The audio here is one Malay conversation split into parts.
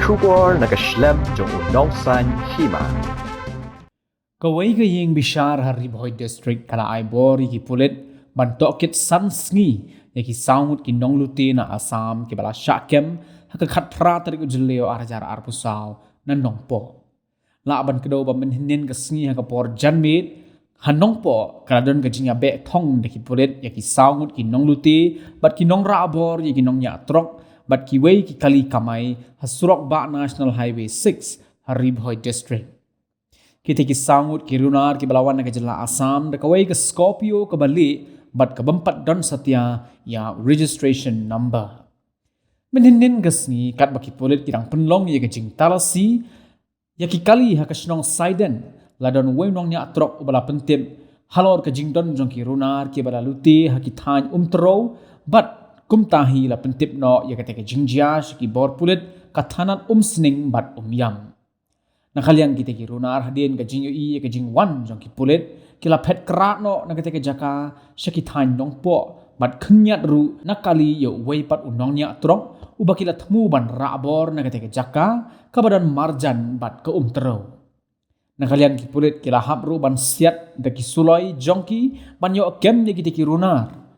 Shubor nakaslem jong unongsan himan. Kawai ka ying bishar hari boy district kala ai bori ki pulit bantok kit sansngi ya ki saungut ki nongluti na Assam ki bala syakem haka khat pra tari ko jeleo arjar arpusau na nongpo. La ban kedo ba menhinin ka sngi haka por janmit hanongpo kala don ka jinya be thong de ki pulit ya ki saungut ki nongluti bat ki nongra abor ya ki nongnya trok bat ki wei ki kali kamai hasurok ba National Highway 6 hari boy district. Kita ki sangut ki runar ki balawan na kajela Assam da kawai ke Scorpio ke balik bat ke bempat don satya ya registration number. Meninin gesni kat baki polit kirang penlong ya kejing talasi ya ki kali ha kasnong Saiden ladon wenong nya trok ubala pentip halor kejing don jong ki runar ki bala luti ha ki than tro bat kumtahi la pentip no ya kate kejing jias ki bor pulit kathanat sning bat yam. Nakalian kita ki runar hadin ka jing ui ka jing wan jong ki pulit kila phet krat no na kete ka jaka syakithan nong po bat khenyat ru nakali yo wei pat unong nya trok ubakila thmu ban rabor na kete ka jaka kabadan marjan bat ka tro. Nakalian ki pulit kila hap ru ban siat da ki suloi jongki ban yo kem ni kita ki runar.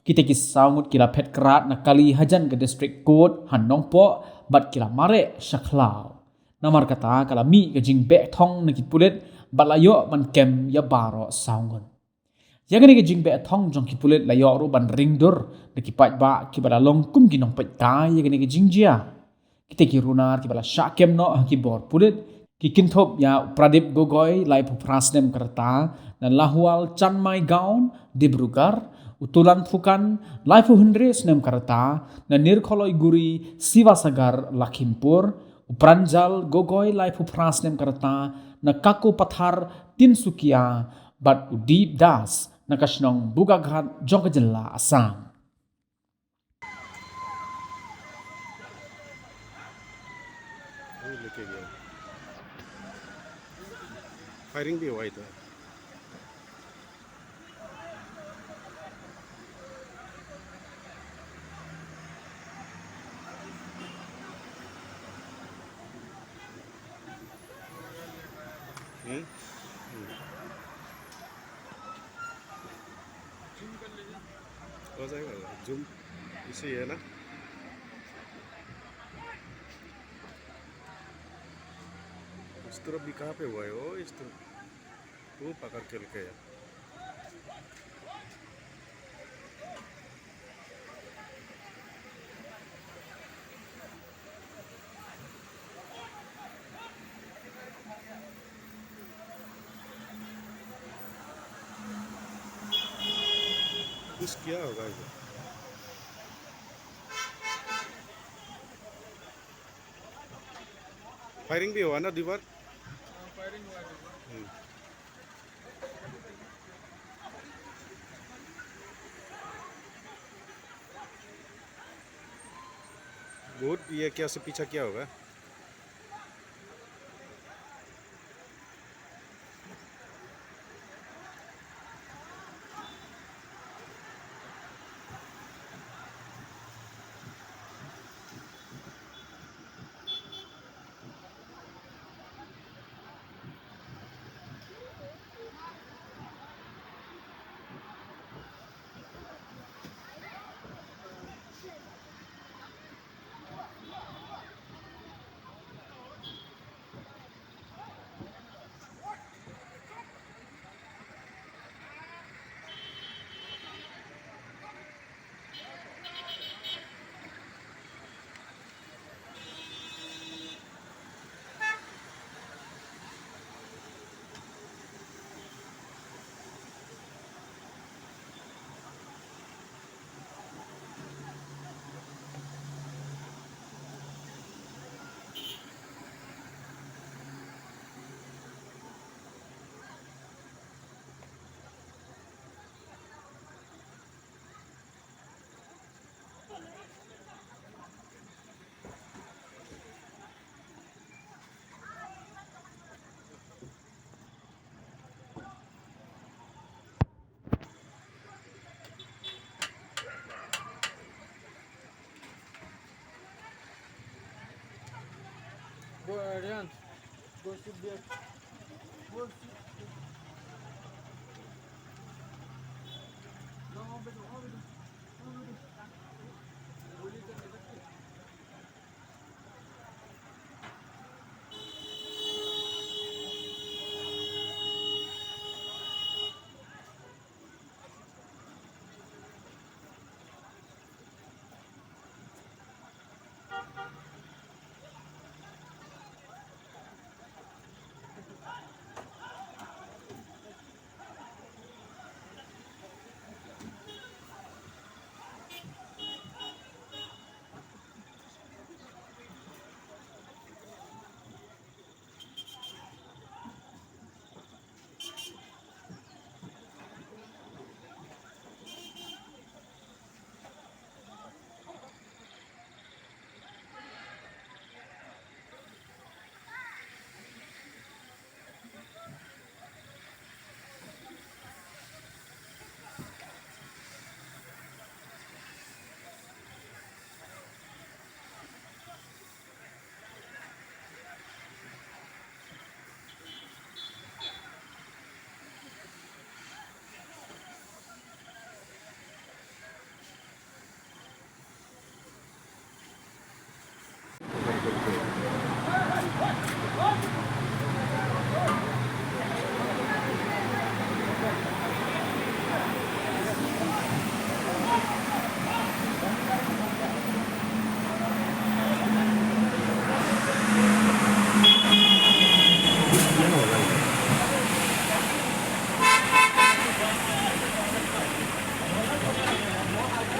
Kita ki sangut kila phet krat nakali hajan ke district court han nong po bat kila mare syaklau. Namar kata kala mi ke jing be thong na ki pulit balayo ban kem ya baro saungon. Ya gani ke jing be thong jong ki pulit layo ru ban ringdur na ki pat ba ki bala long kum ki nong pat ta ya gani ke jing jia. Kita ki runar ki bala syakem no ki bor pulit ki kinthop ya Pradip Gogoi lai pu prasnem kerta dan lahwal Chanmai Gaon Dibrugar utulan fukan lai pu hundres nem kerta dan nirkholoi guri Sivasagar Lakhimpur Pranjal Gogoi lai pu prasnem kerta na kaku pathar Tinsukia bat Udip Das na kasnong Bugaghat Jongkajela Assam. Firing भी हुआ इधर हो जाएगा जूम इसे है ना इस तरफ भी कहाँ पे हुआ है वो इस तरफ वो पकड़ के लेके है कुछ क्या होगा ये फायरिंग भी हुआ ना दीवार फायरिंग हुआ बहुत ये क्या से पीछा क्या होगा Go Aryan. Go sit there. Go sit.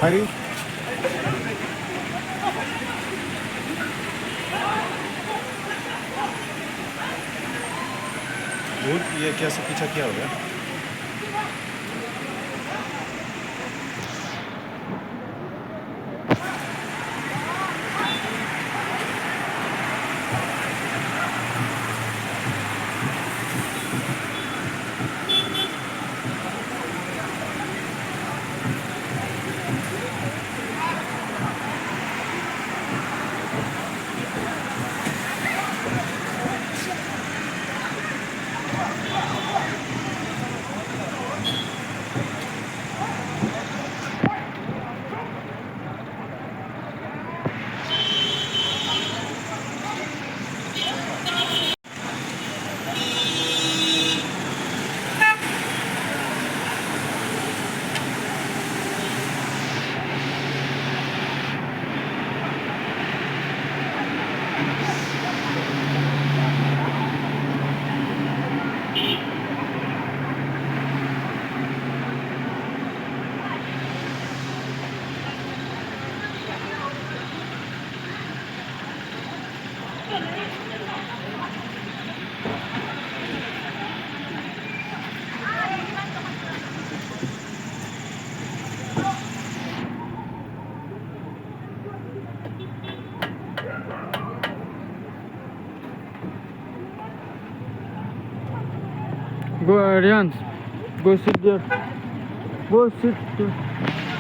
Hari. भूल ये कैसे पीछा क्या हो गया? Go Aryan. Go sit there. Go sit there.